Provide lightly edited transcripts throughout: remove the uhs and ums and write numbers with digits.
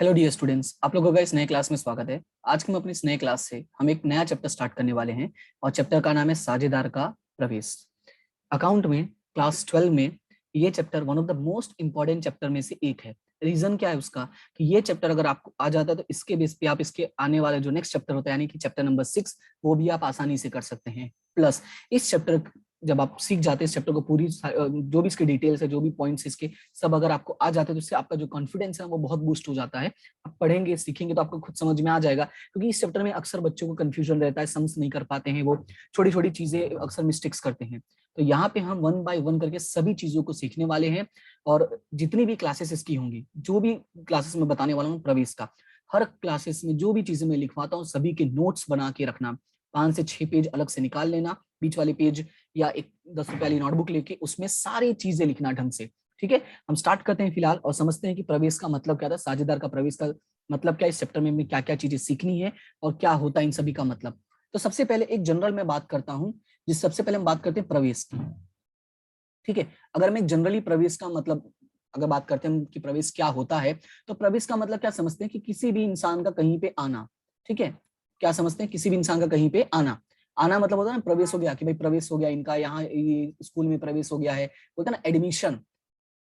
Hello dear students, आप लोगों का इस नए क्लास में स्वागत है। आज हम अपनी इस नए क्लास से हम एक नया चैप्टर स्टार्ट करने वाले हैं और चैप्टर का नाम है साझेदार का प्रवेश। अकाउंट में क्लास 12 में ये chapter one of the most important chapter में से एक है। रीजन क्या है उसका कि ये चैप्टर अगर आपको आ जाता है तो इसके बेस पे आप इसके आने वाले जो नेक्स्ट चैप्टर होता है यानी कि चैप्टर नंबर 6 वो भी आप आसानी से कर सकते हैं। प्लस इस चैप्टर जब आप सीख जाते हैं इस चैप्टर को पूरी जो भी इसके डिटेल्स है जो भी पॉइंट्स इसके सब अगर आपको आ जाते हैं तो इससे आपका जो कॉन्फिडेंस है वो बहुत बूस्ट हो जाता है। आप पढ़ेंगे सीखेंगे तो आपको खुद समझ में आ जाएगा, क्योंकि इस चैप्टर में अक्सर बच्चों को कंफ्यूजन रहता है, सम्स नहीं कर पाते हैं, वो छोटी छोटी चीजें अक्सर मिस्टेक्स करते हैं। तो यहाँ पे हम वन बाय वन करके सभी चीजों को सीखने वाले हैं और जितनी भी क्लासेस इसकी होंगी, जो भी क्लासेस में बताने वाला हूँ प्रवेश का, हर क्लासेस में जो भी चीजें मैं लिखवाता हूँ सभी के नोट्स बना के रखना। 5 से 6 पेज अलग से निकाल लेना, बीच वाले पेज या एक 10 रुपए वाली नोटबुक लेके उसमें सारी चीजें लिखना ढंग से। ठीक है, हम स्टार्ट करते हैं फिलहाल और समझते हैं कि प्रवेश का मतलब क्या था, साझेदार का प्रवेश का मतलब क्या, इस चैप्टर में क्या क्या चीजें सीखनी है और क्या होता है इन सभी का मतलब। तो सबसे पहले एक जनरल में बात करता हूँ, जिस सबसे पहले हम बात करते हैं प्रवेश की। ठीक है, अगर मैं जनरली प्रवेश का मतलब अगर बात करते हैं कि प्रवेश क्या होता है, तो प्रवेश का मतलब क्या समझते हैं कि किसी भी इंसान का कहीं पे आना। ठीक है, क्या समझते हैं, किसी भी इंसान का कहीं पे आना। आना मतलब होता है ना प्रवेश हो गया, कि भाई प्रवेश हो गया इनका यहाँ ये स्कूल में प्रवेश हो गया है, बोलते हैं ना एडमिशन।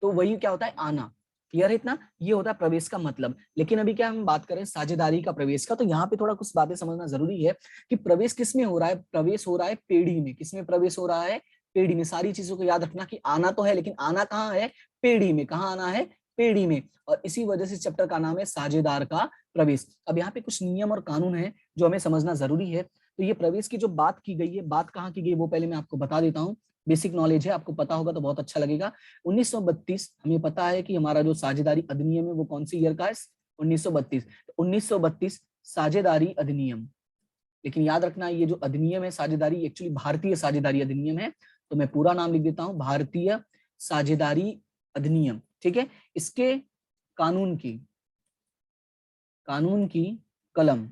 तो वही क्या होता है, आना। क्लियर है इतना, ये होता है प्रवेश का मतलब। लेकिन अभी क्या हम बात करें साझेदारी का प्रवेश का, तो यहाँ पे थोड़ा कुछ बातें समझना जरूरी है कि प्रवेश किस में हो रहा है। प्रवेश हो रहा है पेढ़ी में। किसमें प्रवेश हो रहा है, पेढ़ी में। सारी चीजों को याद रखना कि आना तो है लेकिन आना कहाँ है, पेढ़ी में। कहाँ आना है, पेढ़ी में। और इसी वजह से चैप्टर का नाम है साझेदार का प्रवेश। अब यहाँ पे कुछ नियम और कानून है जो हमें समझना जरूरी है। तो ये प्रवेश की जो बात की गई है, बात कहाँ की गई वो पहले मैं आपको बता देता हूँ। बेसिक नॉलेज है, आपको पता होगा तो बहुत अच्छा लगेगा। 1932 हमें पता है कि हमारा जो साझेदारी अधिनियम है वो कौन सी ईयर का है, 1932। 1932 साझेदारी अधिनियम। लेकिन याद रखना ये जो अधिनियम है साझेदारी, एक्चुअली भारतीय साझेदारी अधिनियम है। तो मैं पूरा नाम लिख देता हूं, भारतीय साझेदारी अधिनियम। ठीक है, इसके कानून की कलम,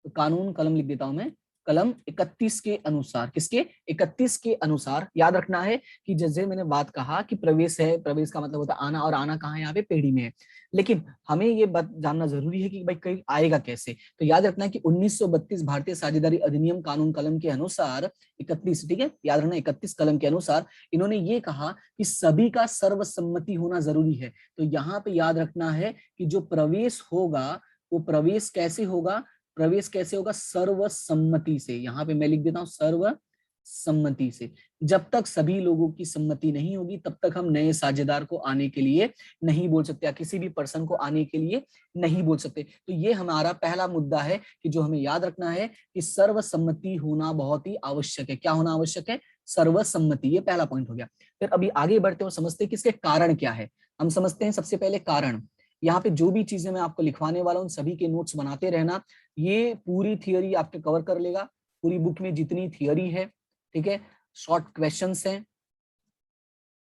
तो कानून कलम लिख देता हूं मैं, कलम 31 के अनुसार। किसके, 31 के अनुसार। याद रखना है कि जैसे मैंने बात कहा कि प्रवेश है, प्रवेश का मतलब होता है आना, और आना कहाँ है, यहाँ पे पेढ़ी में है। लेकिन हमें ये बात जानना जरूरी है कि भाई कहीं आएगा कैसे। तो याद रखना है कि 1932 भारतीय साझेदारी अधिनियम कानून कलम के अनुसार 31, ठीक है, याद रखना 31 कलम के अनुसार इन्होंने ये कहा कि सभी का सर्वसम्मति होना जरूरी है। तो यहाँ पे याद रखना है कि जो प्रवेश होगा वो प्रवेश कैसे होगा, प्रवेश कैसे होगा, सर्वसम्मति से। यहाँ पे मैं लिख देता हूं सर्वसम्मति से। जब तक सभी लोगों की सम्मति नहीं होगी तब तक हम नए साझेदार को आने के लिए नहीं बोल सकते, या किसी भी पर्सन को आने के लिए नहीं बोल सकते। तो ये हमारा पहला मुद्दा है कि जो हमें याद रखना है कि सर्वसम्मति होना बहुत ही आवश्यक है। क्या होना आवश्यक है, सर्वसम्मति। ये पहला पॉइंट हो गया। फिर अभी आगे बढ़ते हैं और समझते हैं कि इसके कारण क्या है। हम समझते हैं सबसे पहले कारण। यहाँ पे जो भी चीजें मैं आपको लिखवाने वाला हूँ सभी के नोट्स बनाते रहना। ये पूरी थियोरी आपके कवर कर लेगा, पूरी बुक में जितनी थियोरी है, ठीक है, शॉर्ट क्वेश्चंस हैं,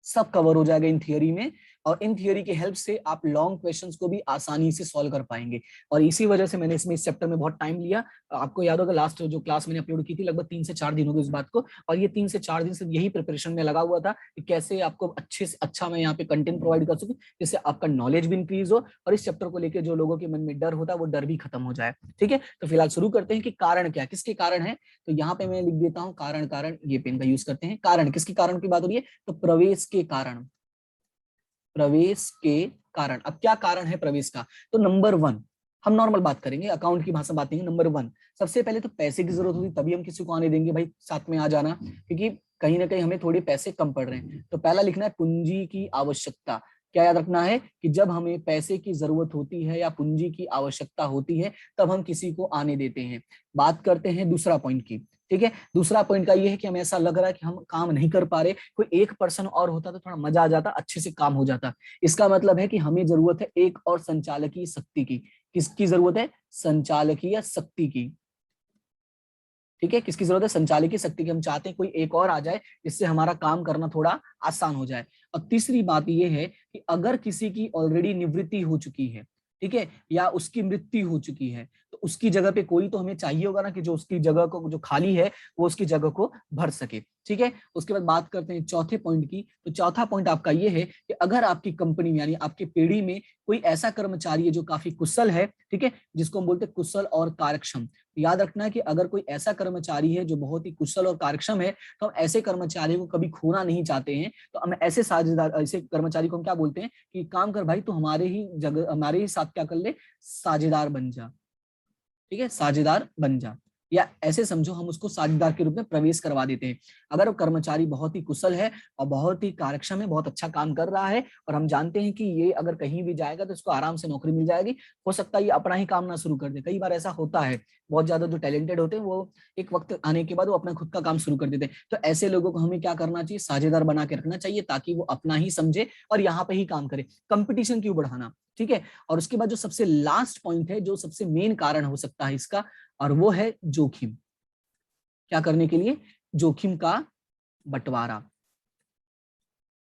सब कवर हो जाएगा इन थियोरी में। और इन थियोरी की हेल्प से आप लॉन्ग क्वेश्चंस को भी आसानी से सॉल्व कर पाएंगे। और इसी वजह से मैंने इसमें इस चैप्टर में बहुत टाइम लिया। आपको याद होगा लास्ट जो क्लास मैंने अपलोड की थी लगभग 3 से 4 दिन हो गए इस बात को, और ये 3 से 4 दिन से यही प्रिपरेशन में लगा हुआ था कि कैसे आपको अच्छे से अच्छा मैं यहाँ पे कंटेंट प्रोवाइड कर सकूं, जिससे आपका नॉलेज भी इंक्रीज हो और इस चैप्टर को लेकर जो लोगों के मन में डर होता है वो डर भी खत्म हो जाए। ठीक है, तो फिलहाल शुरू करते हैं कि कारण क्या, किसके कारण है। तो यहाँ पे मैं लिख देता हूँ कारण, कारण ये पेन का यूज करते हैं। कारण, किसके कारण की बात हो रही है, तो प्रवेश के कारण, प्रवेश के कारण। अब क्या कारण है प्रवेश का, तो नंबर 1, हम नॉर्मल बात करेंगे, अकाउंट की भाषा बात नहीं है। नंबर 1, सबसे पहले तो पैसे की जरूरत होती, तभी हम किसी को आने देंगे भाई साथ में आ जाना, क्योंकि कहीं ना कहीं हमें थोड़े पैसे कम पड़ रहे हैं। तो पहला लिखना है पूंजी की आवश्यकता। क्या याद रखना है कि जब हमें पैसे की जरूरत होती है या पूंजी की आवश्यकता होती है तब हम किसी को आने देते हैं। बात करते हैं दूसरा पॉइंट की। ठीक है, दूसरा पॉइंट का ये है कि हमें ऐसा लग रहा है कि हम काम नहीं कर पा रहे, कोई एक पर्सन और होता तो थोड़ा मजा आ जाता, अच्छे से काम हो जाता। इसका मतलब है कि हमें जरूरत है एक और संचालकीय शक्ति की। किसकी जरूरत है, संचालकीय शक्ति की। ठीक है, किसकी जरूरत है, संचालकीय शक्ति की। हम चाहते हैं कोई एक और आ जाए जिससे हमारा काम करना थोड़ा आसान हो जाए। और तीसरी बात यह है कि अगर किसी की ऑलरेडी निवृत्ति हो चुकी है, ठीक है, या उसकी मृत्यु हो चुकी है, तो उसकी जगह पे कोई तो हमें चाहिए होगा ना, कि जो उसकी जगह को, जो खाली है वो उसकी जगह को भर सके। ठीक है, उसके बाद बात करते हैं चौथे पॉइंट की। तो चौथा पॉइंट आपका ये है कि अगर आपकी कंपनी में यानी आपके पेड़ी में कोई ऐसा कर्मचारी है जो काफी कुशल है, ठीक है, जिसको हम बोलते हैं कुशल और कार्यक्षम, याद रखना है कि अगर कोई ऐसा कर्मचारी है जो बहुत ही कुशल और कार्यक्षम है, तो हम ऐसे कर्मचारी को कभी खोना नहीं चाहते हैं। तो हम ऐसे साझेदार, ऐसे कर्मचारी को हम क्या बोलते हैं कि काम कर भाई, तो हमारे ही जगह, हमारे ही साथ क्या कर ले, साझेदार बन जा। ठीक है, साझेदार बन जा, या ऐसे समझो हम उसको साझेदार के रूप में प्रवेश करवा देते हैं। अगर वो कर्मचारी बहुत ही कुशल है और बहुत ही कार्यक्षम है, बहुत अच्छा काम कर रहा है, और हम जानते हैं कि ये अगर कहीं भी जाएगा तो इसको आराम से नौकरी मिल जाएगी, हो सकता है ये अपना ही काम ना शुरू कर दे। कई बार ऐसा होता है, बहुत ज्यादा जो टैलेंटेड होते हैं वो एक वक्त आने के बाद वो अपना खुद का काम शुरू कर देते हैं। तो ऐसे लोगों को हमें क्या करना चाहिए, साझेदार बना के रखना चाहिए, ताकि वो अपना ही समझे और यहाँ पे ही काम करे। कंपटीशन क्यों बढ़ाना, ठीक है। और उसके बाद जो सबसे लास्ट पॉइंट है, जो सबसे मेन कारण हो सकता है इसका, और वो है जोखिम। क्या करने के लिए, जोखिम का बंटवारा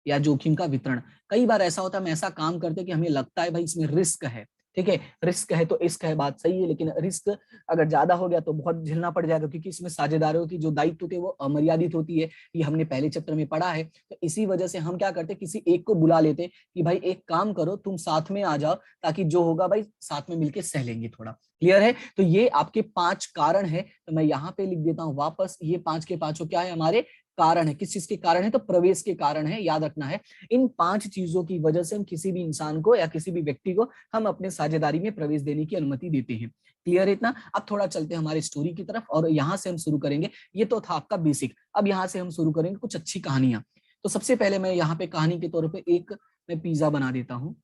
या जोखिम का वितरण। कई बार ऐसा होता है, हम ऐसा काम करते हैं कि हमें लगता है भाई इसमें रिस्क है, ठीक है, रिस्क है तो इश्क है, बात सही है, लेकिन रिस्क अगर ज्यादा हो गया तो बहुत झेलना पड़ जाएगा, क्योंकि इसमें साझेदारों की जो दायित्व होती है वो अमर्यादित होती है। ये हमने पहले चैप्टर में पढ़ा है। तो इसी वजह से हम क्या करते हैं, किसी एक को बुला लेते कि भाई एक काम करो, तुम साथ में आ जाओ, ताकि जो होगा भाई साथ में मिलके सह लेंगे थोड़ा। क्लियर है। तो ये आपके 5 कारण है, तो मैं यहाँ पे लिख देता हूँ वापस, ये 5 के 5 क्या है, हमारे कारण है। किस चीज के कारण है, तो प्रवेश के कारण है, याद रखना है। इन 5 चीजों की वजह से हम किसी भी इंसान को या किसी भी व्यक्ति को हम अपने साझेदारी में प्रवेश देने की अनुमति देते हैं। क्लियर है इतना। अब थोड़ा चलते हैं हमारे स्टोरी की तरफ, और यहां से हम शुरू करेंगे। ये तो था आपका बेसिक। अब यहाँ से हम शुरू करेंगे कुछ अच्छी कहानियां। तो सबसे पहले मैं यहाँ पे कहानी के तौर पे एक मैं पिज्जा बना देता हूँ।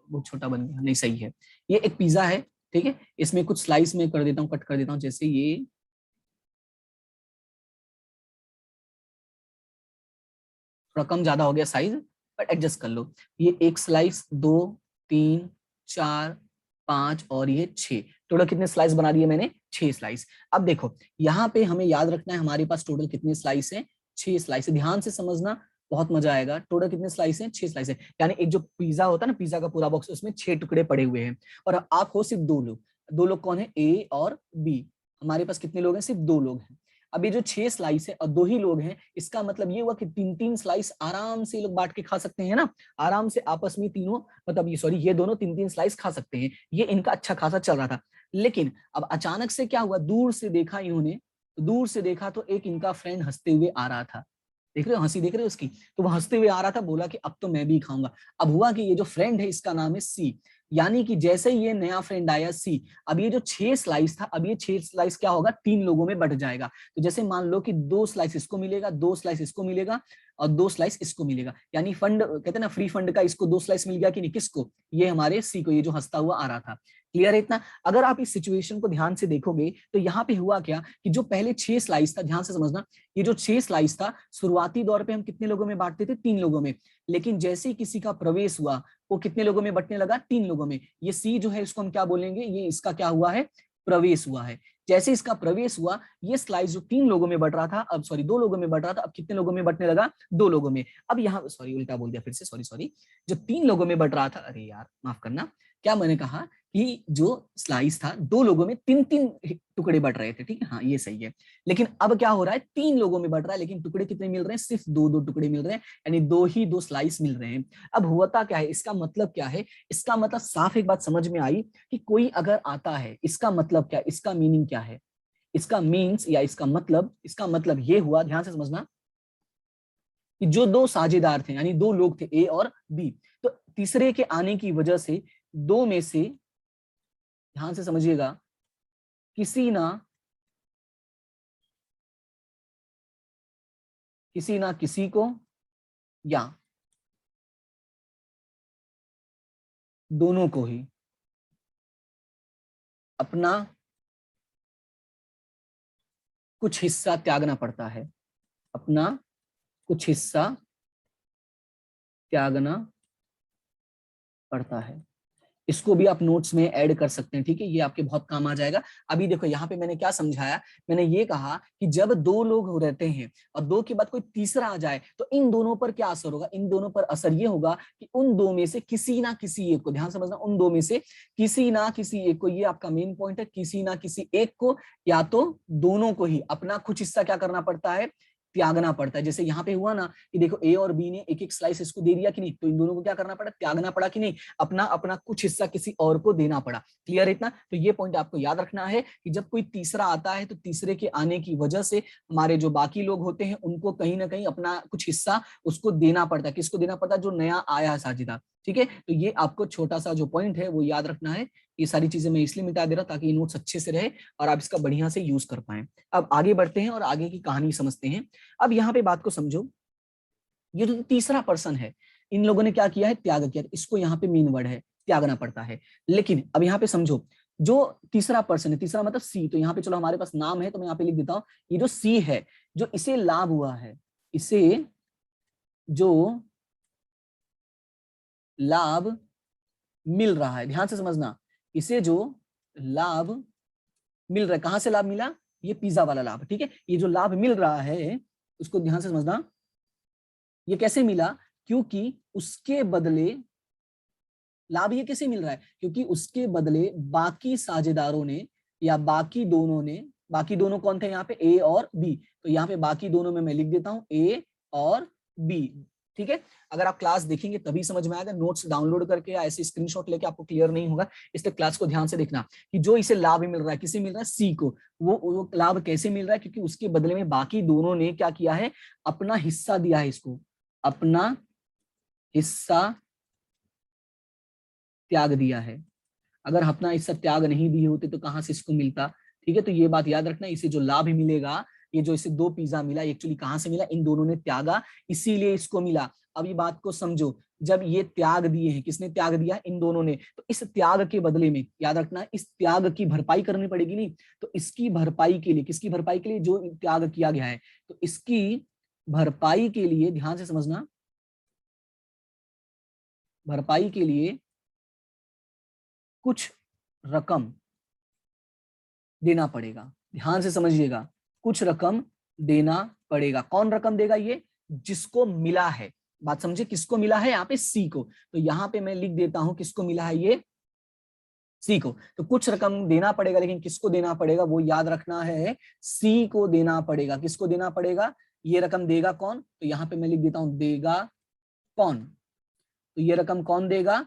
बहुत छोटा बन गया, नहीं सही है। ये एक पिज्जा है, ठीक है। इसमें कुछ स्लाइस में कर देता हूँ, कट कर देता हूँ, जैसे ये थोड़ा कम ज्यादा हो गया साइज, बट एडजस्ट कर लो। ये एक स्लाइस, 2, 3, 4, 5 और ये 6। टोटल कितने स्लाइस बना दिए मैंने, 6 स्लाइस। अब देखो यहाँ पे हमें याद रखना है हमारे पास टोटल कितने स्लाइस हैं, 6 स्लाइस है। ध्यान से समझना, बहुत मजा आएगा। टोटल कितने स्लाइस हैं, 6 स्लाइस है। यानी एक जो पिज्जा होता है ना, पिज्जा का पूरा बॉक्स, उसमें 6 टुकड़े पड़े हुए हैं। और आप हो सिर्फ 2 लोग। 2 लोग कौन है, ए और बी। हमारे पास कितने लोग हैं, सिर्फ 2 लोग हैं। अब ये जो 6 स्लाइस है और 2 ही लोग हैं, इसका मतलब ये हुआ कि 3-3 स्लाइस आराम से लोग बांट के खा सकते हैं ना, आराम से आपस में तीनों, मतलब ये सॉरी, ये दोनों 3-3 स्लाइस खा सकते हैं। ये इनका अच्छा खासा चल रहा था। लेकिन अब अचानक से क्या हुआ, दूर से देखा इन्होंने, दूर से देखा तो एक इनका फ्रेंड हंसते हुए आ रहा था। देख रहे हो, हंसी देख रहे हो उसकी। तो वो हंसते हुए आ रहा था, बोला कि अब तो मैं भी खाऊंगा। अब हुआ कि ये जो फ्रेंड है इसका नाम है सी। यानी कि जैसे ही ये नया फ्रेंड आया सी, अब ये जो 6 स्लाइस था, अब ये 6 स्लाइस क्या होगा, 3 लोगों में बट जाएगा। तो जैसे मान लो कि 2 स्लाइस इसको मिलेगा, 2 स्लाइस इसको मिलेगा, और 2 स्लाइस इसको मिलेगा। यानी फंड कहते हैं ना, फ्री फंड का इसको 2 स्लाइस मिल गया कि नहीं, किसको, ये हमारे सी को, ये जो हंसता हुआ आ रहा था। क्लियर है इतना। अगर आप इस सिचुएशन को ध्यान से देखोगे तो यहाँ पे हुआ क्या कि जो पहले 6 स्लाइस था, ध्यान से समझना, ये जो 6 स्लाइस था शुरुआती दौर पे हम कितने लोगों में बांटते थे, 3 लोगों में। लेकिन जैसे ही किसी का प्रवेश हुआ, वो कितने लोगों में बंटने लगा, 3 लोगों में। ये सी जो है इसको हम क्या बोलेंगे, ये इसका क्या हुआ है, प्रवेश हुआ है। जैसे इसका प्रवेश हुआ, ये स्लाइस जो 3 लोगों में बट रहा था, अब सॉरी 2 लोगों में बट रहा था, अब कितने लोगों में बटने लगा, 2 लोगों में। अब यहाँ सॉरी उल्टा बोल दिया फिर से, सॉरी सॉरी। जो 3 लोगों में बट रहा था, अरे यार माफ करना, क्या मैंने कहा कि जो स्लाइस था 2 लोगों में 3-3 टुकड़े बट रहे थे, ठीक है, हाँ ये सही है। लेकिन अब क्या हो रहा है, 3 लोगों में बट रहा है, लेकिन टुकड़े कितने मिल रहे हैं, सिर्फ 2-2 टुकड़े मिल रहे हैं, यानी 2 ही 2 स्लाइस मिल रहे हैं। अब होता क्या है, इसका मतलब क्या है, इसका मतलब साफ एक बात समझ में आई कि कोई अगर आता है, इसका मतलब क्या, इसका मीनिंग क्या है, इसका मीन्स या इसका मतलब ये हुआ, ध्यान से समझना, कि जो 2 साझेदार थे, यानी 2 लोग थे, ए और बी, तो तीसरे के आने की वजह से 2 में से, ध्यान से समझिएगा, किसी ना किसी को, या दोनों को ही अपना कुछ हिस्सा त्यागना पड़ता है, अपना कुछ हिस्सा त्यागना पड़ता है। इसको भी आप नोट्स में ऐड कर सकते हैं, ठीक है, ये आपके बहुत काम आ जाएगा। अभी देखो यहाँ पे मैंने क्या समझाया, मैंने ये कहा कि जब दो लोग रहते हैं और दो के बाद कोई तीसरा आ जाए तो इन दोनों पर क्या असर होगा, इन दोनों पर असर ये होगा कि उन दो में से किसी ना किसी एक को, ध्यान समझना, उन दो में से किसी ना किसी एक को, ये आपका मेन पॉइंट है, किसी ना किसी एक को या तो दोनों को ही अपना कुछ हिस्सा क्या करना पड़ता है, त्यागना पड़ता है। जैसे यहाँ पे हुआ ना कि देखो ए और बी ने एक एक स्लाइस इसको दे दिया कि नहीं, तो इन दोनों को क्या करना पड़ा, त्यागना पड़ा कि नहीं, अपना अपना कुछ हिस्सा किसी और को देना पड़ा। क्लियर है इतना? तो ये पॉइंट आपको याद रखना है कि जब कोई तीसरा आता है तो तीसरे के आने की वजह से हमारे जो बाकी लोग होते हैं उनको कहीं ना कहीं अपना कुछ हिस्सा उसको देना पड़ता है। किसको देना पड़ता है, जो नया आया है साझेदार। ठीक है, तो ये आपको छोटा सा जो पॉइंट है वो याद रखना है। ये सारी चीजें मैं इसलिए मिटा दे रहा हूं ताकि ये नोट्स अच्छे से रहे और आप इसका बढ़िया से यूज कर पाए। अब आगे बढ़ते हैं और आगे की कहानी समझते हैं। अब यहाँ पे बात को समझो, ये जो तीसरा पर्सन है, इन लोगों ने क्या किया है, त्याग किया, इसको यहाँ पे मीन वर्ड है, त्यागना पड़ता है। लेकिन अब यहाँ पे समझो, जो तीसरा पर्सन है, तीसरा मतलब सी, तो यहाँ पे चलो हमारे पास नाम है तो मैं यहाँ पे लिख देता हूं, ये जो सी है, जो इसे लाभ हुआ है, इसे जो लाभ मिल रहा है, ध्यान से समझना, इसे जो लाभ मिल रहा है, कहां से लाभ मिला, ये पिज्जा वाला लाभ, ठीक है, ये जो लाभ मिल रहा है उसको ध्यान से समझना, ये कैसे मिला, क्योंकि उसके बदले, लाभ ये कैसे मिल रहा है, क्योंकि उसके बदले बाकी साझेदारों ने या बाकी दोनों ने, बाकी दोनों कौन थे यहाँ पे, ए और बी, तो यहाँ पे बाकी दोनों में मैं लिख देता हूं ए और बी। ठीक है, अगर आप क्लास देखेंगे तभी समझ में आएगा, नोट्स डाउनलोड करके या ऐसे स्क्रीनशॉट लेके आपको क्लियर नहीं होगा, इसलिए क्लास को ध्यान से देखना कि जो इसे लाभ मिल रहा है, किसे मिल रहा है, सी को, वो लाभ कैसे मिल रहा है, क्योंकि उसके बदले में बाकी दोनों ने क्या किया है, अपना हिस्सा दिया है, इसको अपना हिस्सा त्याग दिया है। अगर अपना हिस्सा त्याग नहीं दिए होते तो कहां से इसको मिलता। ठीक है, तो ये बात याद रखना, इसे जो लाभ मिलेगा, ये जो इसे 2 पिज्जा मिला, एक्चुअली कहां से मिला, इन दोनों ने त्यागा, इसीलिए इसको मिला। अब ये बात को समझो, जब ये त्याग दिए हैं, किसने त्याग दिया, इन दोनों ने, तो इस त्याग के बदले में याद रखना, इस त्याग की भरपाई करनी पड़ेगी नहीं, तो इसकी भरपाई के लिए, किसकी भरपाई के लिए, जो त्याग किया गया है, तो इसकी भरपाई के लिए, ध्यान से समझना, भरपाई के लिए कुछ रकम देना पड़ेगा। ध्यान से समझिएगा, कुछ रकम देना पड़ेगा। कौन रकम देगा, ये जिसको मिला है, बात समझे, किसको मिला है, यहाँ पे सी को, तो यहाँ पे मैं लिख देता हूं किसको मिला है, ये सी को, तो कुछ रकम देना पड़ेगा, लेकिन किसको देना पड़ेगा वो याद रखना है, सी को देना पड़ेगा। किसको देना पड़ेगा, ये रकम देगा कौन, तो यहाँ पे मैं लिख देता हूं देगा कौन, तो ये रकम कौन देगा,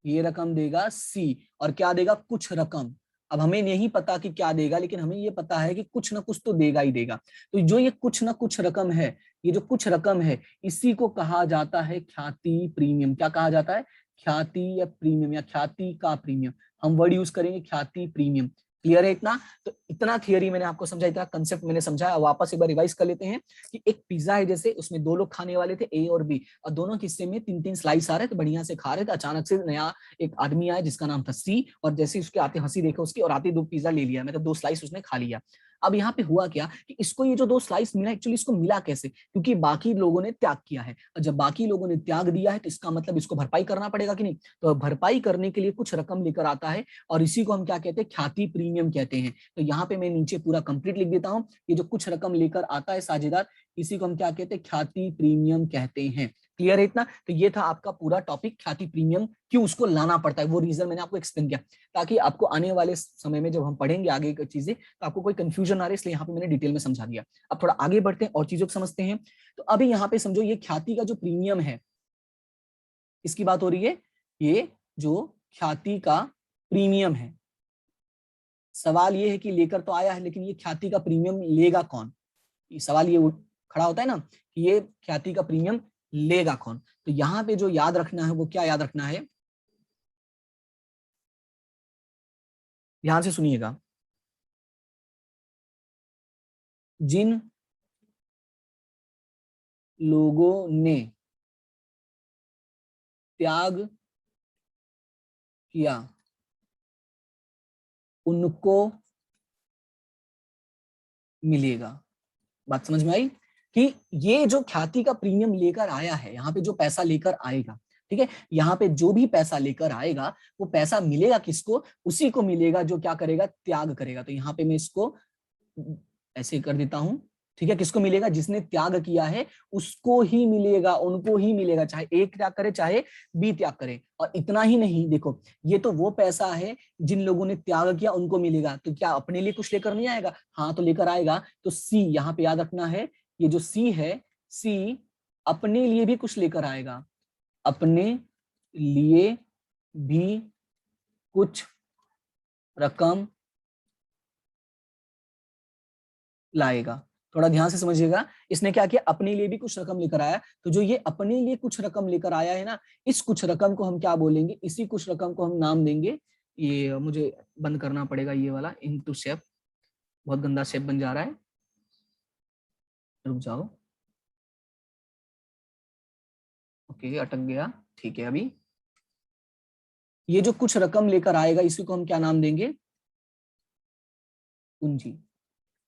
ये रकम देगा सी, और क्या देगा, कुछ रकम। अब हमें नहीं पता कि क्या देगा, लेकिन हमें ये पता है कि कुछ ना कुछ तो देगा ही देगा। तो जो ये कुछ ना कुछ रकम है, ये जो कुछ रकम है, इसी को कहा जाता है ख्याति प्रीमियम। क्या कहा जाता है, ख्याति या प्रीमियम, या ख्याति का प्रीमियम, हम वर्ड यूज करेंगे ख्याति प्रीमियम। क्लियर है इतना? तो इतना थियरी मैंने आपको समझा, इतना कंसेप्ट मैंने समझाया, वापस एक बार रिवाइज कर लेते हैं कि एक पिज्जा है, जैसे उसमें 2 लोग खाने वाले थे, ए और बी, और दोनों हिस्से में 3-3 स्लाइस आ रहे थे, बढ़िया से खा रहे थे। अचानक से नया एक आदमी आया जिसका नाम था सी, और जैसे उसके आते हंसी देखो उसकी, और आते 2 पिज्जा ले लिया, मतलब 2 स्लाइस उसने खा लिया। अब यहाँ पे हुआ क्या कि इसको ये जो 2 स्लाइस मिला, एक्चुअली इसको मिला कैसे, क्योंकि बाकी लोगों ने त्याग किया है, और जब बाकी लोगों ने त्याग दिया है तो इसका मतलब इसको भरपाई करना पड़ेगा कि नहीं, तो भरपाई करने के लिए कुछ रकम लेकर आता है, और इसी को हम क्या कहते हैं, ख्याति प्रीमियम कहते हैं। तो यहाँ पे मैं नीचे पूरा कंप्लीट लिख देता हूँ, ये जो कुछ रकम लेकर आता है साझेदार, इसी को हम क्या कहते हैं, ख्याति प्रीमियम कहते हैं। क्लियर है इतना? तो ये था आपका पूरा टॉपिक, ख्याति प्रीमियम क्यों उसको लाना पड़ता है, वो रीजन मैंने आपको एक्सप्लेन किया, ताकि आपको आने वाले समय में जब हम पढ़ेंगे आगे की चीजें तो आपको कोई कंफ्यूजन आ रही है, इसलिए यहाँ पे मैंने डिटेल में समझा दिया। अब थोड़ा आगे बढ़ते हैं और चीजों को समझते हैं। तो अभी यहाँ पे समझो, ये ख्याति का जो प्रीमियम है, इसकी बात हो रही है, ये जो ख्याति का प्रीमियम है, सवाल ये है कि लेकर तो आया है, लेकिन ये ख्याति का प्रीमियम लेगा कौन, ये सवाल ये खड़ा होता है ना कि ये ख्याति का प्रीमियम लेगा कौन। तो यहाँ पे जो याद रखना है वो क्या याद रखना है, ध्यान से सुनिएगा, जिन लोगों ने त्याग किया उनको मिलेगा। बात समझ में आई कि ये जो ख्याति का प्रीमियम लेकर आया है, यहाँ पे जो पैसा लेकर आएगा ठीक है। यहाँ पे जो भी पैसा लेकर आएगा वो पैसा मिलेगा किसको, उसी को मिलेगा जो क्या करेगा, त्याग करेगा। तो यहाँ पे मैं इसको ऐसे कर देता हूं, ठीक है। किसको मिलेगा, जिसने त्याग किया है उसको ही मिलेगा, उनको ही मिलेगा, चाहे ए त्याग करे चाहे बी त्याग करे। और इतना ही नहीं, देखो ये तो वो पैसा है जिन लोगों ने त्याग किया उनको मिलेगा, तो क्या अपने लिए कुछ लेकर नहीं आएगा, हाँ तो लेकर आएगा। तो सी यहाँ पे याद रखना है, ये जो सी है, सी अपने लिए भी कुछ लेकर आएगा, अपने लिए भी कुछ रकम लाएगा। थोड़ा ध्यान से समझिएगा, इसने क्या किया, अपने लिए भी कुछ रकम लेकर आया। तो जो ये अपने लिए कुछ रकम लेकर आया है ना, इस कुछ रकम को हम क्या बोलेंगे, इसी कुछ रकम को हम नाम देंगे, ये मुझे बंद करना पड़ेगा ये वाला इनटू शेप, बहुत गंदा शेप बन जा रहा है, रुक जाओ, ओके अटक गया, ठीक है। अभी ये जो कुछ रकम लेकर आएगा इसी को हम क्या नाम देंगे, पूंजी।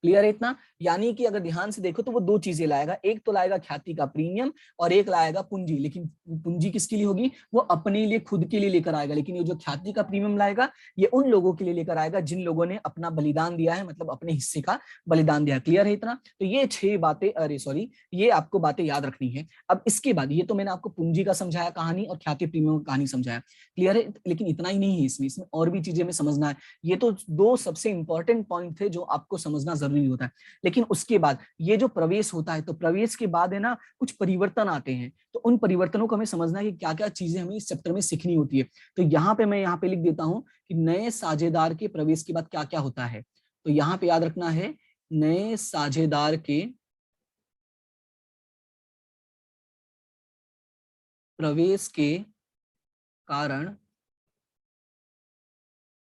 क्लियर है इतना, यानी कि अगर ध्यान से देखो तो वो दो चीजें लाएगा, एक तो लाएगा ख्याति का प्रीमियम और एक लाएगा पूंजी। लेकिन पूंजी किसके लिए होगी, वो अपने लिए खुद के लिए लेकर आएगा, लेकिन ये जो ख्याति का प्रीमियम लाएगा ये उन लोगों के लिए लेकर आएगा जिन लोगों ने अपना बलिदान दिया है, मतलब अपने हिस्से का बलिदान दिया है। क्लियर है इतना, तो ये 6 बातें, अरे सॉरी, ये आपको बातें याद रखनी है। अब इसके बाद ये तो मैंने आपको पूंजी का समझाया कहानी और ख्याति प्रीमियम का कहानी समझाया, क्लियर है। लेकिन इतना ही नहीं है, इसमें और भी चीजें हमें समझना है। ये तो 2 सबसे इंपॉर्टेंट पॉइंट थे जो आपको समझना जरूरी होता है। लेकिन उसके बाद ये जो प्रवेश होता है, तो प्रवेश के बाद है ना कुछ परिवर्तन आते हैं, तो उन परिवर्तनों को हमें समझना है कि क्या क्या चीजें हमें इस चैप्टर में सीखनी होती है। तो यहाँ पे मैं यहाँ पे लिख देता हूं कि नए साझेदार के प्रवेश के बाद क्या क्या होता है। तो यहाँ पे याद रखना है, नए साझेदार के प्रवेश के कारण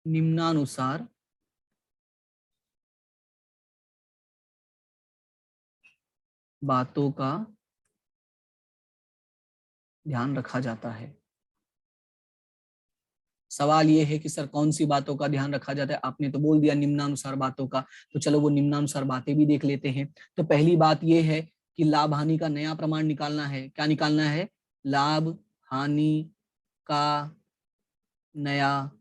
निम्नानुसार बातों का ध्यान रखा जाता है। सवाल ये है कि सर कौन सी बातों का ध्यान रखा जाता है, आपने तो बोल दिया निम्नानुसार बातों का, तो चलो वो निम्नानुसार बातें भी देख लेते हैं। तो पहली बात ये है कि लाभ हानि का नया प्रमाण निकालना है। क्या निकालना है, लाभ हानि का नया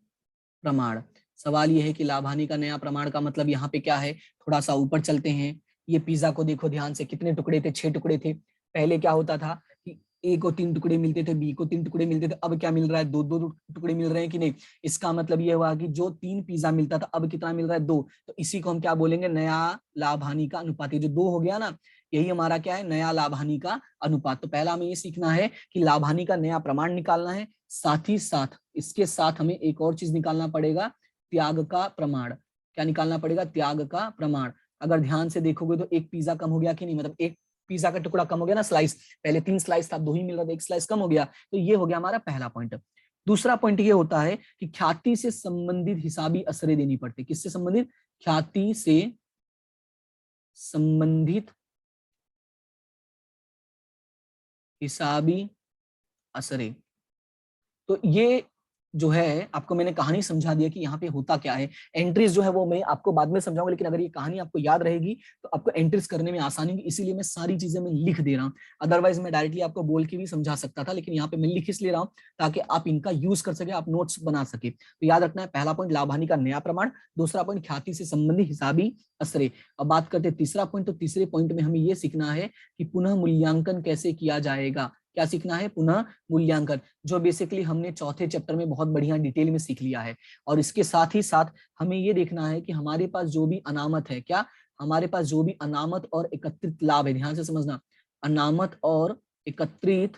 प्रमाण। सवाल ये है कि लाभ हानि का नया प्रमाण का मतलब यहाँ पे क्या है, थोड़ा सा ऊपर चलते हैं। ये पिज्जा को देखो ध्यान से, कितने टुकड़े थे, 6 टुकड़े थे। पहले क्या होता था कि ए को 3 टुकड़े मिलते थे, बी को 3 टुकड़े मिलते थे, अब क्या मिल रहा है, 2-2 टुकड़े मिल रहे हैं कि नहीं। इसका मतलब ये हुआ कि जो 3 पिज्जा मिलता था अब कितना मिल रहा है, 2। तो इसी को हम क्या बोलेंगे, नया लाभ हानि का अनुपात। ये जो 2 हो गया ना, यही हमारा क्या है, नया लाभ हानि का अनुपात। तो पहला हमें ये सीखना है कि लाभ हानि का नया प्रमाण निकालना है, साथ ही साथ इसके साथ हमें एक और चीज निकालना पड़ेगा, त्याग का प्रमाण। क्या निकालना पड़ेगा, त्याग का प्रमाण। अगर ध्यान से देखोगे तो एक पिज्जा कम हो गया कि नहीं, मतलब एक पिज्जा का टुकड़ा कम हो गया ना, स्लाइस, पहले 3 स्लाइस था, 2 ही मिल रहा था, एक स्लाइस कम हो गया। तो ये हो गया हमारा पहला पॉइंट। दूसरा पॉइंट ये होता है कि ख्याति से संबंधित हिसाबी असरें देनी पड़ती। किससे संबंधित, ख्याति से संबंधित हिसाबी असरें। तो ये जो है आपको मैंने कहानी समझा दिया कि यहाँ पे होता क्या है। एंट्रीज जो है वो मैं आपको बाद में समझाऊंगा, लेकिन अगर ये कहानी आपको याद रहेगी तो आपको एंट्रीज करने में आसानी होगी, इसीलिए मैं सारी चीजें मैं लिख दे रहा हूँ। अदरवाइज मैं डायरेक्टली आपको बोल के भी समझा सकता था, लेकिन यहाँ पे मैं लिख इसलिए रहा हूँ ताकि आप इनका यूज कर सके, आप नोट्स बना सके। तो याद रखना है, पहला पॉइंट लाभ हानि का नया प्रमाण, दूसरा पॉइंट ख्याति से संबंधित हिसाबी असरे। अब बात करते हैं तीसरा पॉइंट। तो तीसरे पॉइंट में हमें ये सीखना है कि पुनः मूल्यांकन कैसे किया जाएगा। क्या सीखना है, पुनः मूल्यांकन, जो बेसिकली हमने चौथे चैप्टर में बहुत बढ़िया डिटेल में सीख लिया है। और इसके साथ ही साथ हमें ये देखना है कि हमारे पास जो भी अनामत है, क्या हमारे पास जो भी अनामत और एकत्रित लाभ है, ध्यान से समझना, अनामत और एकत्रित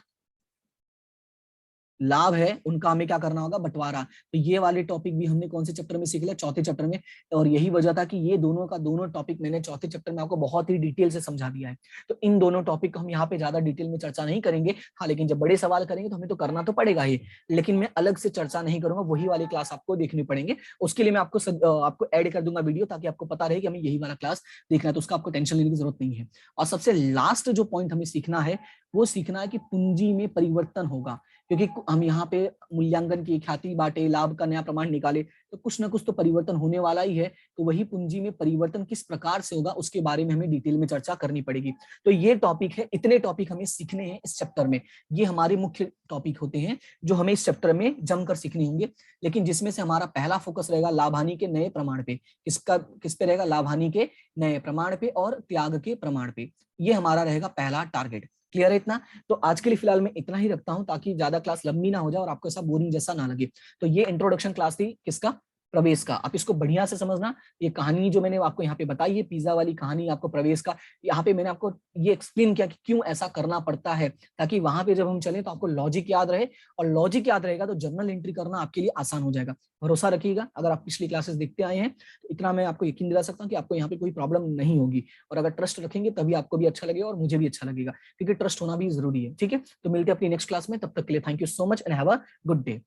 लाभ है, उनका हमें क्या करना होगा, बंटवारा। तो ये वाले टॉपिक भी हमने कौन से चैप्टर में सीख लिया, चौथे चैप्टर में। और यही वजह था कि ये दोनों का दोनों टॉपिक मैंने चौथे चैप्टर में आपको बहुत ही डिटेल से समझा दिया है। तो इन दोनों टॉपिक को हम यहाँ पे ज्यादा डिटेल में चर्चा नहीं करेंगे। हाँ, लेकिन जब बड़े सवाल करेंगे तो हमें तो करना तो पड़ेगा ही, लेकिन मैं अलग से चर्चा नहीं करूंगा, वही वाली क्लास आपको देखनी पड़ेंगे। उसके लिए मैं आपको ऐड कर दूंगा वीडियो, ताकि आपको पता रहे कि हमें यही वाला क्लास देखना है, तो उसका आपको टेंशन लेने की जरूरत नहीं है। और सबसे लास्ट जो पॉइंट हमें सीखना है वो सीखना है कि पूंजी में परिवर्तन होगा, क्योंकि हम यहाँ पे मूल्यांकन की ख्याति बांटे, लाभ का नया प्रमाण निकाले, तो कुछ ना कुछ तो परिवर्तन होने वाला ही है। तो वही पूंजी में परिवर्तन किस प्रकार से होगा उसके बारे में हमें डिटेल में चर्चा करनी पड़ेगी। तो ये टॉपिक है, इतने टॉपिक हमें सीखने हैं इस चैप्टर में। ये हमारे मुख्य टॉपिक होते हैं जो हमें इस चैप्टर में जमकर सीखने होंगे, लेकिन जिसमें से हमारा पहला फोकस रहेगा लाभ हानि के नए प्रमाण पे। किस पे रहेगा? लाभ हानि के नए प्रमाण पे और त्याग के प्रमाण पे। ये हमारा रहेगा पहला टारगेट। क्लियर है इतना? तो आज के लिए फिलहाल मैं इतना ही रखता हूं, ताकि ज्यादा क्लास लंबी ना हो जाए और आपको ऐसा बोरिंग जैसा ना लगे। तो ये इंट्रोडक्शन क्लास थी किसका? प्रवेश का। आप इसको बढ़िया से समझना। ये कहानी जो मैंने आपको यहाँ पे बताई है, पिज्जा वाली कहानी आपको प्रवेश का, यहाँ पे मैंने आपको ये एक्सप्लेन किया कि क्यों ऐसा करना पड़ता है, ताकि वहां पे जब हम चले तो आपको लॉजिक याद रहे, और लॉजिक याद रहेगा तो जर्नल एंट्री करना आपके लिए आसान हो जाएगा। भरोसा रखिएगा, अगर आप पिछली क्लासेस देखते आए हैं तो इतना मैं आपको यकीन दिला सकता हूँ कि आपको यहाँ पे कोई प्रॉब्लम नहीं होगी। और अगर ट्रस्ट रखेंगे तभी आपको भी अच्छा लगेगा और मुझे भी अच्छा लगेगा, क्योंकि ट्रस्ट होना भी जरूरी है। ठीक है, तो मिलते हैं अपनी नेक्स्ट क्लास में। तब तक के लिए thank you so much and have a good day.